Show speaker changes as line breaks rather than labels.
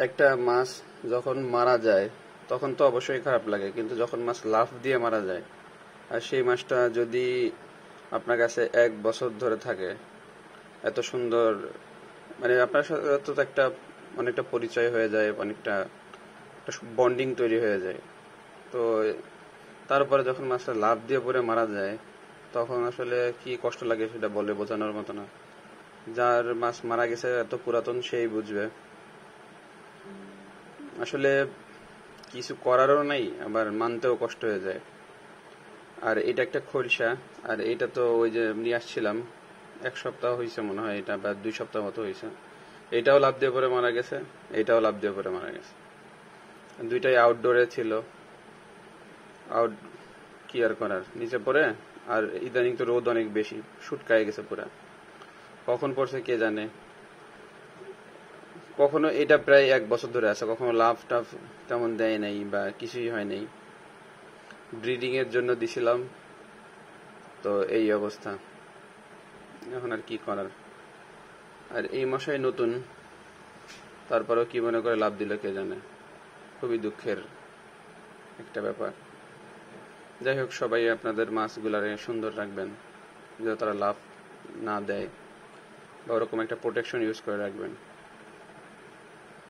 একটা মাছ যখন মারা যায় তখন তো অবশ্যই খারাপ লাগে, কিন্তু যখন মাছ লাফ দিয়ে মারা যায় আর সেই মাছটা যদি আপনার কাছে 1 বছর ধরে থাকে, এত সুন্দর, মানে আপনার সাথে তো একটা অনেকটা পরিচয় হয়ে যায়, অনেকটা একটা বন্ডিং তৈরি হয়ে যায়। তো তারপরে যখন মাছটা লাফ দিয়ে পড়ে মারা যায় তখন আসলে কি কষ্ট লাগে সেটা বলে বোঝানোর মতো না। যার মাছ মারা গেছে এত পুরাতন সেই বুঝবে। আসলে কিছু করারও নাই, আবার মানতেও কষ্ট হয়ে যায়। আর এটা একটা খোলসা, আর এটা তো ওই যে নিয়ে আসছিলাম 1 সপ্তাহ হয়েছে মনে হয়, এটা বা 2 সপ্তাহ মতো হয়েছে। এটাও লাফ দিয়ে পরে মারা গেছে, এটাও লাফ দিয়ে পরে মারা গেছে। দুইটাই আউটডোরে ছিল। আউট কি আর করার, নিচে পড়ে। আর ইদানিং তো রোদ অনেক বেশি, শুটকায় গেছে পুরা। কখন পড়ছে কে জানে। কখনো এটা প্রায় 1 বছর ধরে আছে, কখনো লাভ টাফ তেমন দেয় নাই বা কিছুই হয় নাই। ব্রিডিং এর জন্য দিছিলাম, তো এই অবস্থা। এখন আর কি করার। আর এই মশাই নতুন, তারপরেও কি মনে করে লাভ দিল কে জানে। খুবই দুঃখের একটা ব্যাপার। যাই হোক, সবাই আপনাদের মাছগুলারে সুন্দর রাখবেন, যাতে তারা লাভ না দেয়, বা ওরকম একটা প্রোটেকশন ইউজ করে রাখবেন।